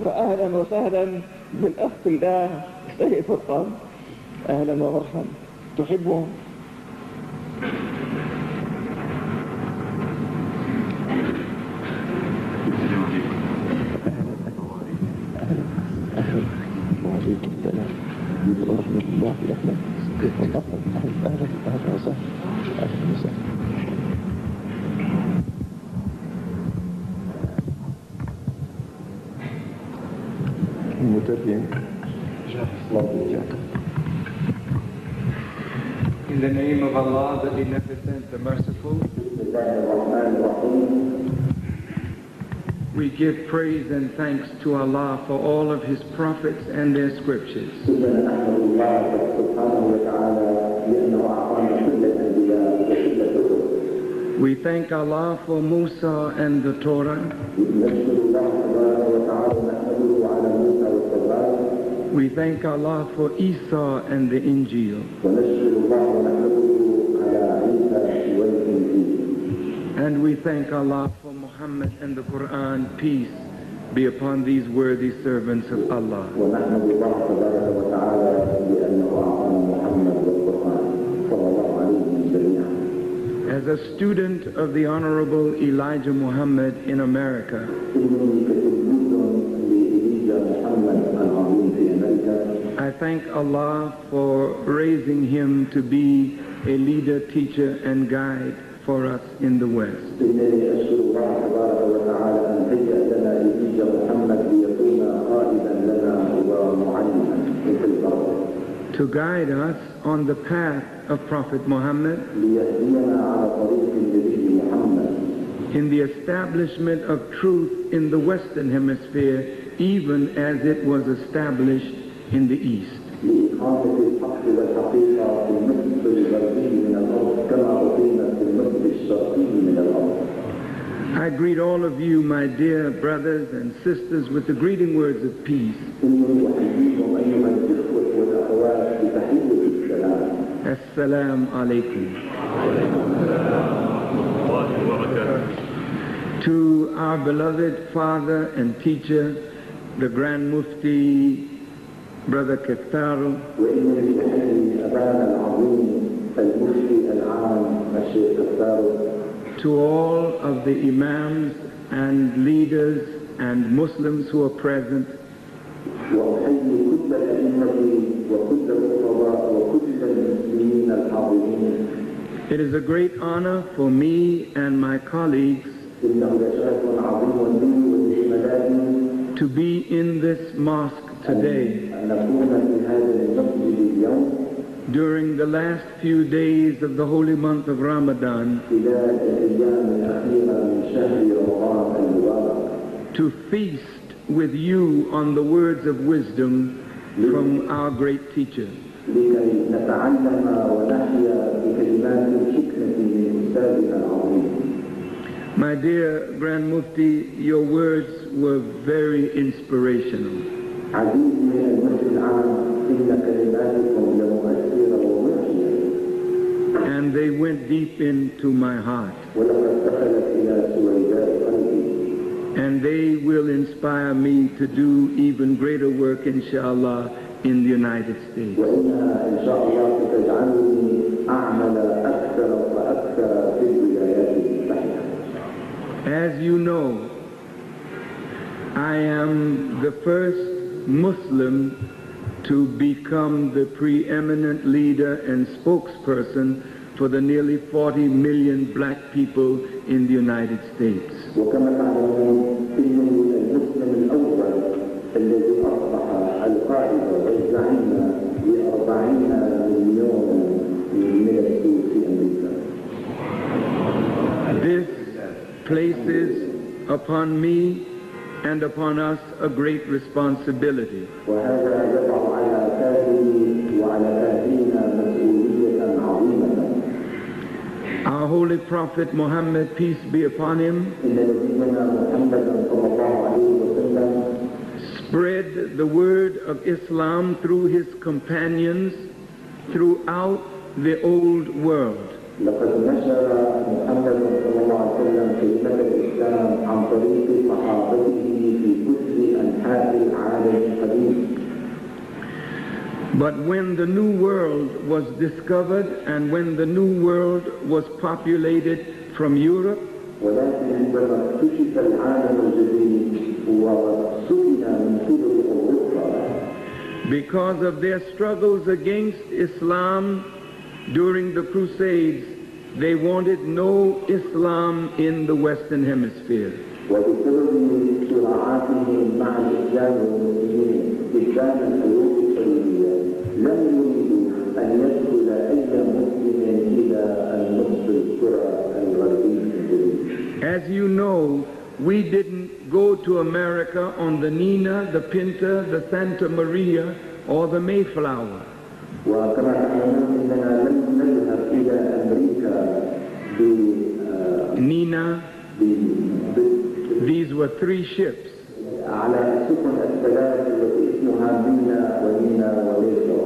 فأهلا وسهلا بالأخ الله السيد فرقان، أهلا ومرحبا. تحبهم؟ وعليكم السلام ورحمة الله يا أحمد. كيف الأفضل؟ أهلا وسهلا. أهلا وسهلا. المترجم. In the name of Allah, the Beneficent, the Merciful, we give praise and thanks to Allah for all of His prophets and their scriptures. We thank Allah for Musa and the Torah. We thank Allah for Isa and the Injil. And we thank Allah for Muhammad and the Quran. Peace be upon these worthy servants of Allah. As a student of the Honorable Elijah Muhammad in America, I thank Allah for raising him to be a leader, teacher, and guide for us in the West. To guide us on the path of Prophet Muhammad in the establishment of truth in the Western Hemisphere, even as it was established in the East. I greet all of you, my dear brothers and sisters, with the greeting words of peace. Assalamu alaikum. To our beloved father and teacher, the Grand Mufti, Brother Kفتارو, to all of the imams and leaders and Muslims who are present, it is a great honor for me and my colleagues to be in this mosque today during the last few days of the holy month of Ramadan, to feast with you on the words of wisdom from our great teacher. My dear Grand Mufti, your words were very inspirational. And they went deep into my heart. And they will inspire me to do even greater work, inshallah, in the United States. As you know, I am the first Muslim to become the preeminent leader and spokesperson for the nearly 40 million black people in the United States. This places upon me and upon us a great responsibility. Our Holy Prophet Muhammad, peace be upon him, spread the word of Islam through his companions throughout the old world. But when the New World was discovered and when the New World was populated from Europe, ولكن عندما اكتشف العالم الجديد وسكن من قبل أوروبا because of their struggles against Islam during the Crusades, they wanted no Islam in the Western Hemisphere. وبسبب صراعاتهم مع الإسلام والمسلمين قدام الحروب الصليبية لم يريدوا أن يدخل أي مسلم إلى النصف الكرة الغربي الجديد. As you know, we didn't go to America on the Nina, the Pinta, the Santa Maria, or the Mayflower. وكما تعلمون أننا لم نذهب إلى أمريكا Nina, these were 3 ships. على السفن الثلاث التي اسمها مينا ونينا وليسو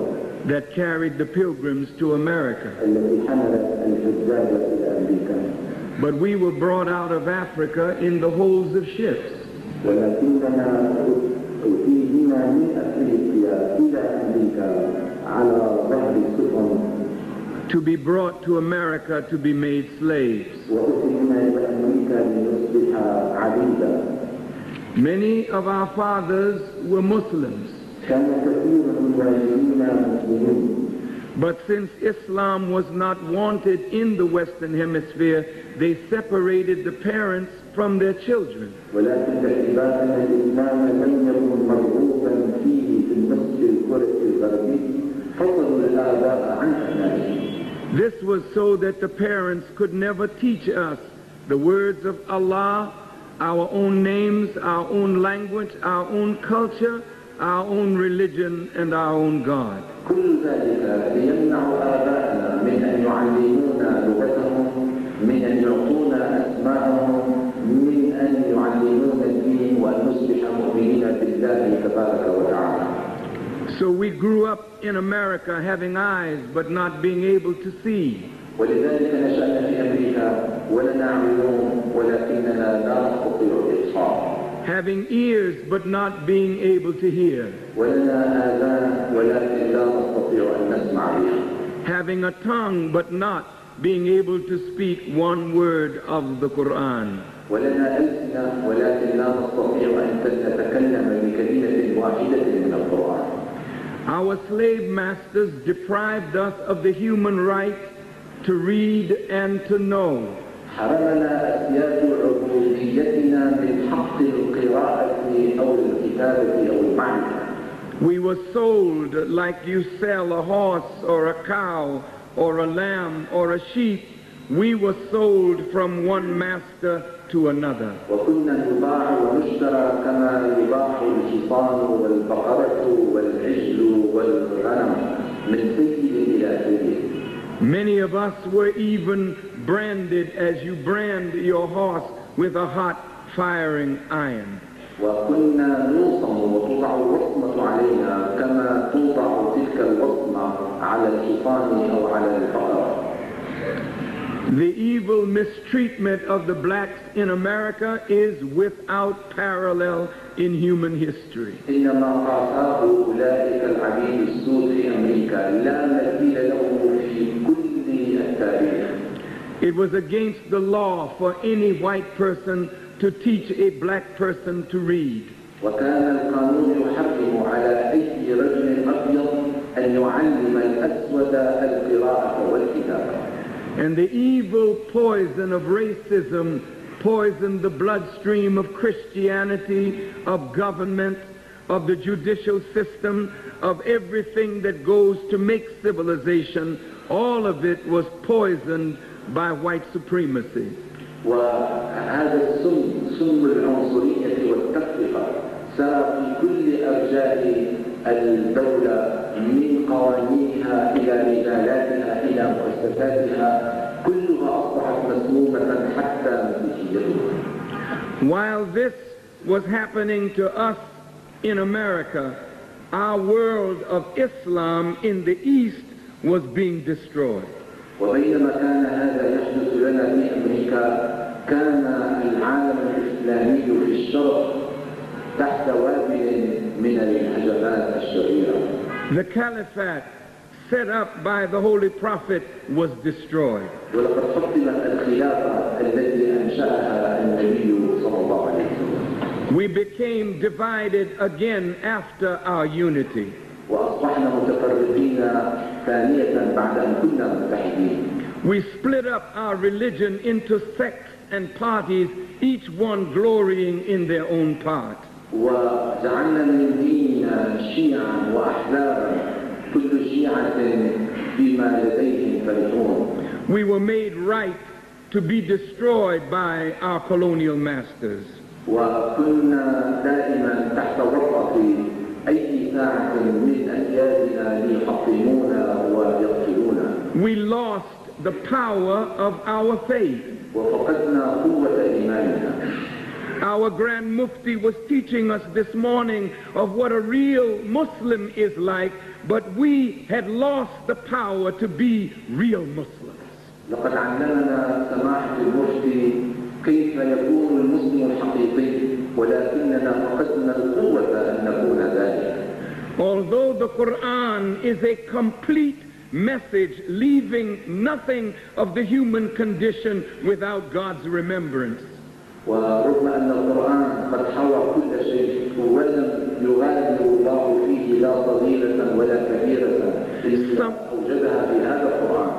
that carried the pilgrims to America. التي حملت الحجاج إلى أمريكا. But we were brought out of Africa in the holds of ships. ولكننا أتينا من أفريقيا إلى أمريكا على ظهر السفن. To be brought to America to be made slaves. وأتينا إلى أمريكا لنصبح عبيدا. Many of our fathers were Muslims. كان كثير من والدينا مسلمين. But since Islam was not wanted in the Western Hemisphere, they separated the parents from their children. ولكن باعتبار أن الإسلام لم يكن مرغوبا فيه في النصف الكرة الغربي فصلوا الآباء عن أبنائهم. This was so that the parents could never teach us the words of Allah, our own names, our own language, our own culture, our own religion, and our own God. كل ذلك ليمنع آباءنا من أن يعلمونا لغتهم، من أن يعطونا أسماءهم، من أن يعلمونا الدين وأن نصبح مؤمنين بالله تبارك وتعالى. So we grew up in America having eyes but not being able to see. ولذلك نشأنا في أمريكا ولنا عيون ولكننا لا نستطيع الإبصار. Having ears but not being able to hear. ولنا آذان ولكن لا نستطيع أن نسمع بها. Having a tongue but not being able to speak one word of the Qur'an. ولنا ألسنة ولكن لا نستطيع أن نتكلم بكلمة واحدة من القرآن. Our slave masters deprived us of the human right to read and to know. حرمنا أسياد عبوديتنا من حق القراءة أو الكتابة أو المعرفة. We were sold like you sell a horse or a cow or a lamb or a sheep. We were sold from one master to another. وكنا نباع ونشترى كما يباع الحصان والبقرة والعجل والغنم من سيد إلى سيد. Many of us were even branded as you brand your horse with a hot firing iron. وكنا نوصم وتوضع الوصمة علينا كما توضع تلك الوصمة على الحصان أو على البقرة. The evil mistreatment of the blacks in America is without parallel in human history. إنما قاساه أولئك العبيد السود في أمريكا لا مثيل له في كل التاريخ. It was against the law for any white person to teach a black person to read. وكان القانون يحرم على أي رجل أبيض أن يعلم الأسود القراءة والكتابة. And the evil poison of racism poisoned the bloodstream of Christianity, of government, of the judicial system, of everything that goes to make civilization. All of it was poisoned by white supremacy. وهذا سم العنصرية والتفرقة سار في كل أرجاء الدولة من قوانينها إلى رجالاتها إلى مؤسساتها كلها أصبحت مسمومة حتى مسيحيتها. While this was happening to us in America, our world of Islam in the East was being destroyed. وبينما كان هذا يحدث لنا في أمريكا كان العالم الإسلامي في الشرق تحت وابل من الهجمات الشريرة. The caliphate set up by the Holy Prophet was destroyed. ولقد حطمت الخلافة التي أنشأها النبي صلى الله عليه وسلم. We became divided again after our unity. وأصبحنا متفرقين ثانية بعد أن كنا متحدين. We split up our religion into sects and parties, each one glorying in their own part. وجعلنا من ديننا شيعا وأحزابا كل شيعة بما لديهم فرحون. We were made right to be destroyed by our colonial masters. وكنا دائما تحت وطأة أي ساعة من أجيالنا ليحطمونا ويقتلونا. We lost the power of our faith. وفقدنا قوة إيماننا. Our Grand Mufti was teaching us this morning of what a real Muslim is like, but we had lost the power to be real Muslims. لقد علمنا سماحة المفتي كيف يكون المسلم الحقيقي ولكننا فقدنا القوة أن نكون ذلك. Although the Quran is a complete message leaving nothing of the human condition without God's remembrance. ورغم أن القرآن قد حوى كل شيء ولم يغادر الله فيه لا صغيرة ولا كبيرة إلا أوجدها في هذا القرآن.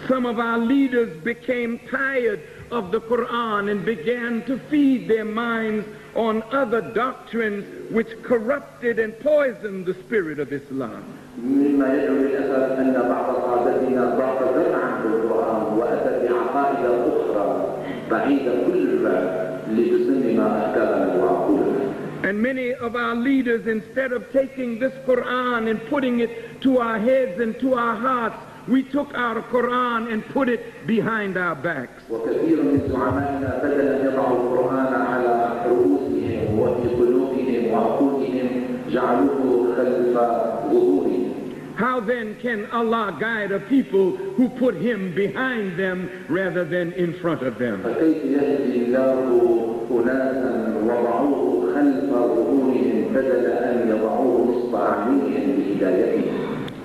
Some of our leaders became tired of the Quran and began to feed their minds on other doctrines which corrupted and poisoned the spirit of Islam. مما يدعو للأسف أن بعض قادتنا ضاق ذرعا بالقرآن وأتى بعقائد أخرى بعيدة كل البعد لتسلم أفكارنا وعقولنا. And many of our leaders, instead of taking this Quran and putting it to our heads and to our hearts, we took our Quran and put it behind our backs. وكثير من زعمائنا بدل أن يضعوا القرآن على رؤوسهم وفي قلوبهم وعقولهم جعلوه خلف ظهورهم. How then can Allah guide a people who put him behind them rather than in front of them? فكيف يهدي الله أناسا وضعوه خلف ظهورهم بدل أن يضعوه نصب أعينهم بهدايتهم.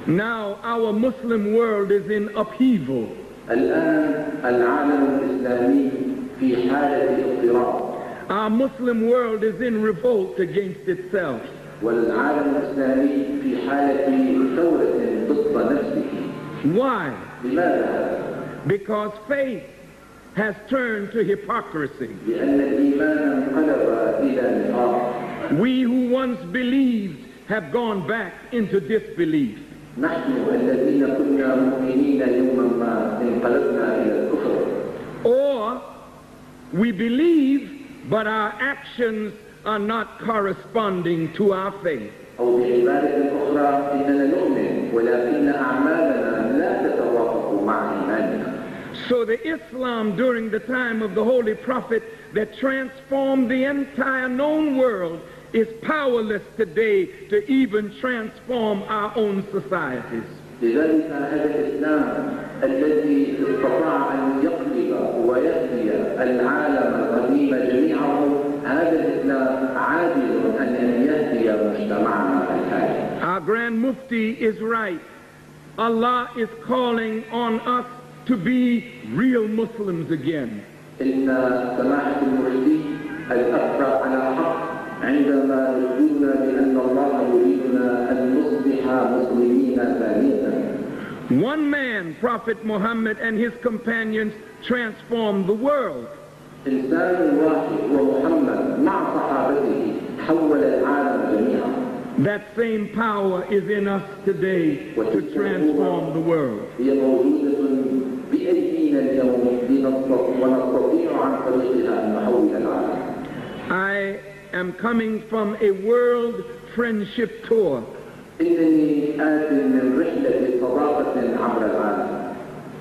Now our Muslim world is in upheaval. الآن العالم الإسلامي في حالة اضطراب. Our Muslim world is in revolt against itself. والعالم الإسلامي في حالة ثورة ضد نفسه. Why? لماذا؟ Because faith has turned to hypocrisy. لأن الإيمان انقلب إلى نفاق. We who once believed have gone back into disbelief. نحن الذين كنا مؤمنين يوما ما انقلبنا إلى الكفر. Or we believe, but our actions are not corresponding to our faith. أو بعبارة أخرى إننا نؤمن ولكن أعمالنا لا تتوافق مع إيماننا. So the Islam during the time of the Holy Prophet that transformed the entire known world is powerless today to even transform our own societies. لذلك هذا الإسلام الذي استطاع أن يقلب ويهدي العالم القديم جميعه هذا الإسلام عاجز أن يهدي مجتمعنا الحالي. Our Grand Mufti is right. Allah is calling on us to be real Muslims again. إن سماحة المفتي الأكثر على حق عندما يخبرنا بأن الله يريدنا أن نصبح مسلمين ثانية. One man, Prophet Muhammad and his companions transformed the world. إنسان واحد ومحمد مع صحابته حول العالم جميعا. That same power is in us today to transform the world. هي موجودة بأيدينا اليوم ونستطيع عن طريقها أن نحول العالم. I am coming from a world friendship tour. إنني آت من رحلة صداقة عبر العالم.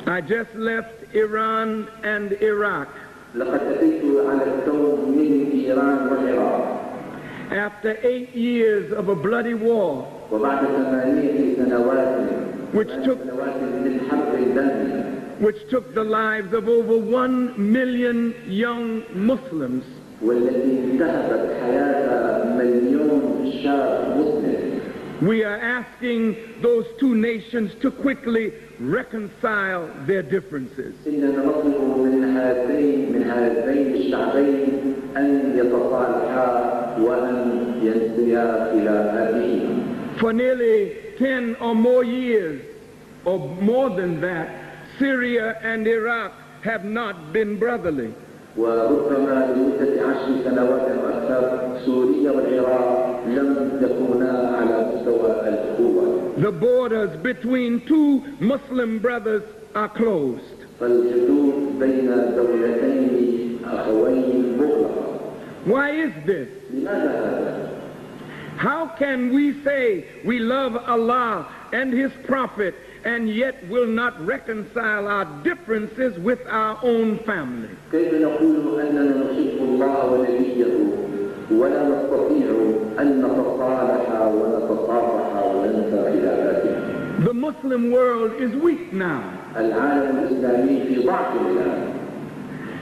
I just left Iran and Iraq. لقد أتيت على التو من إيران والعراق. After 8 years of a bloody war, وبعد 8 سنوات which took the lives of over 1 million young Muslims, والتي انتهكت حياة مليون شاب مسلم. We are asking those two nations to quickly reconcile their differences. إننا نطلب من هذين الشعبين أن يتصالحا وأن ينتهيا خلافاتهما. For nearly 10 or more years, or more than that, Syria and Iraq have not been brotherly. وربما لمدة 10 سنوات أكثر سوريا والعراق لم يكونا على مستوى الأخوة. The borders between two Muslim brothers are closed. فالحدود بين دولتين أخوين مغلقة. Why is this? لماذا هذا؟ How can we say we love Allah and His Prophet and yet will not reconcile our differences with our own family? كيف نقول أننا نحب الله ونبيه ولا نستطيع أن نتصالح ونتصافح وننسى خلافاتنا؟ The Muslim world is weak now, العالم الإسلامي في ضعف الآن.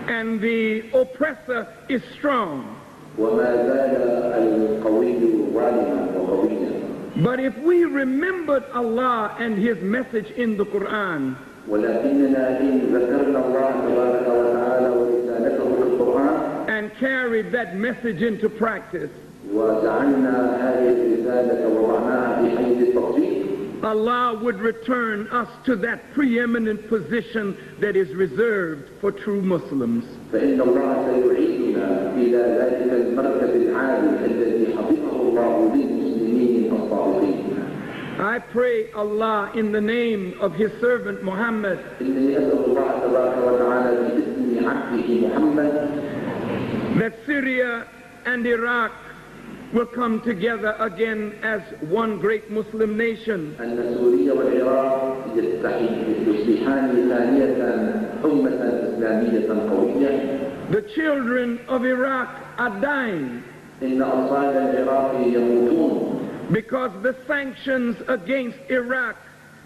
and the oppressor is strong. وما زال القوي ظالما وقويا. But if we remembered Allah and His message in the Quran, ولكننا إن ذكرنا الله تبارك وتعالى ورسالته في القرآن and carried that message into practice, وجعلنا هذه الرسالة وضعناها في حيز التطبيق، Allah would return us to that preeminent position that is reserved for true Muslims. فإن الله سيعيدنا إلى ذلك المركز العالي الذي حفظه الله للمسلمين الصادقين. I pray Allah in the name of His servant Muhammad إنني أسأل الله تبارك وتعالى باسم عبده محمد that Syria and Iraq will come together again as one great Muslim nation. أن سوريا والعراق يصبحان ثانية أمة إسلامية قوية. The children of Iraq are dying إن أطفال العراق يموتون because the sanctions against Iraq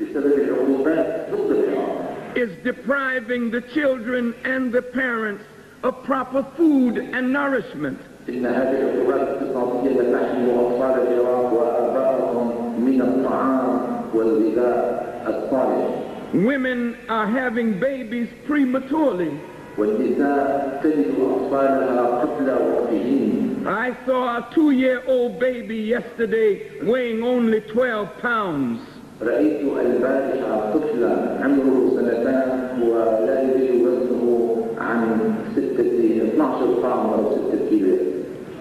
بسبب العقوبات ضد العراق is depriving the children and the parents of proper food and nourishment. إن هذه العقوبات الاقتصادية تحمي أطفال العراق وآبائهم من الطعام والغذاء الصالح. Women are having babies prematurely. والنساء تلد أطفالها قبل وقتهن. I saw a 2-year-old baby yesterday weighing only 12 pounds. رأيت البارحة طفلا عمره 2 سنين ولا يزيد وزنه عن 12 باوند أو 6 كيلو.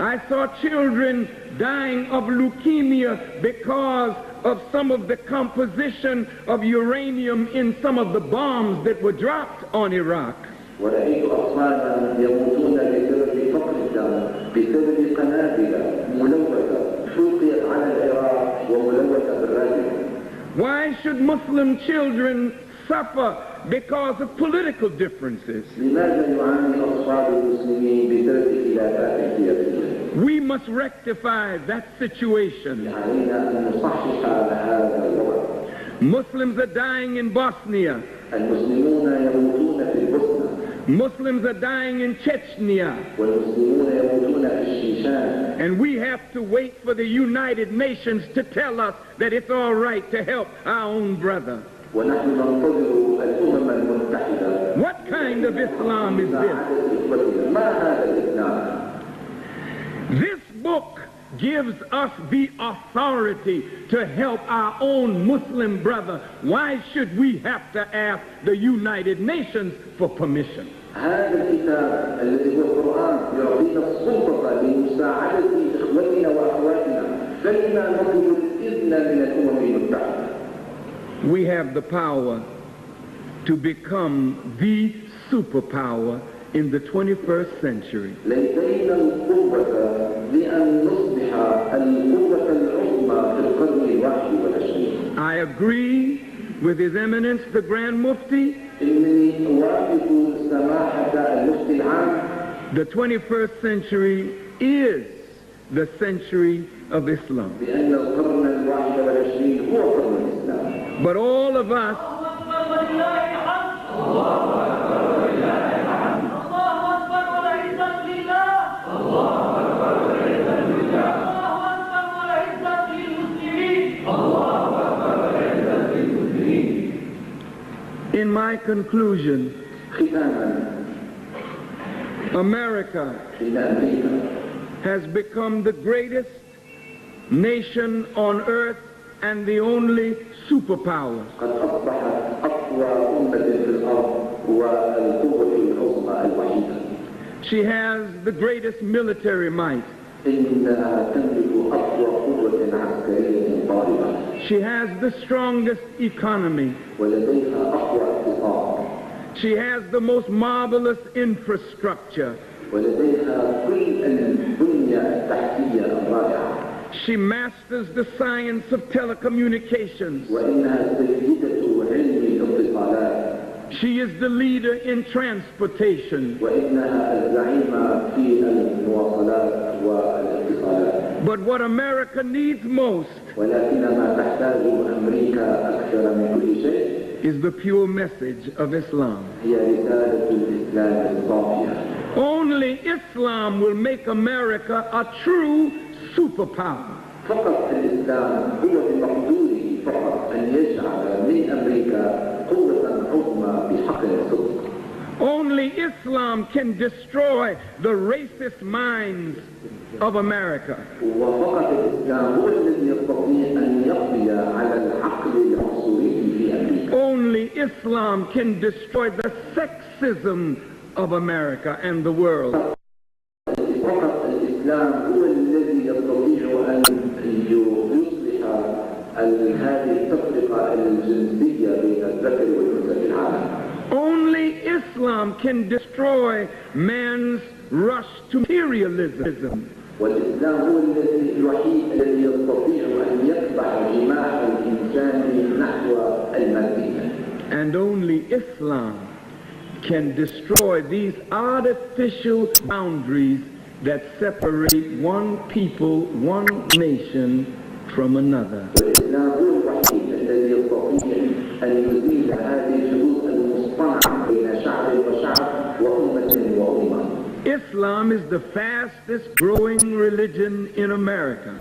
I saw children dying of leukemia because of some of the composition of uranium in some of the bombs that were dropped on Iraq. ورأيت أطفالا يموتون بسبب فقر الدم بسبب قنابل ملوثة ألقيت على العراق وملوثة بالراديوم. Why should Muslim children suffer because of political differences? لماذا يعاني أطفال المسلمين بسبب خلافات سياسية؟ We must rectify that situation. علينا أن نصحح هذا الوضع. Muslims are dying in Bosnia. المسلمون يموتون في البوسنة. Muslims are dying in Chechnya. والمسلمون يموتون في الشيشان. And we have to wait for the United Nations to tell us that it's all right to help our own brother. ونحن ننتظر الأمم المتحدة. What kind of Islam is this? ما هذا الإسلام؟ This book gives us the authority to help our own Muslim brother. Why should we have to ask the United Nations for permission? هذا الكتاب الذي هو القرآن يعطينا السلطة لمساعدة إخوتنا وأخواتنا. فلما نطلب الإذن من الأمم المتحدة؟ We have the power to become the superpower in the 21st century. لدينا القوة لأن نصبح القوة العظمى في القرن 21. I agree with His Eminence the Grand Mufti. إنني أوافق سماحة المفتي العام. The 21st century is the century of Islam. بأن القرن 21 هو قرن الإسلام. But all of us my conclusion, America has become the greatest nation on earth and the only superpower. She has the greatest military might. She has the strongest economy. She has the most marvelous infrastructure. She masters the science of telecommunications. She is the leader in transportation. But what America needs most is the pure message of Islam. Only Islam will make America a true superpower. Only Islam can destroy the racist minds of America. Only Islam can destroy the sexism of America and the world. Only Islam can destroy man's rush to materialism. And only Islam can destroy these artificial boundaries that separate one people, one nation from another. Islam is the fastest growing religion in America.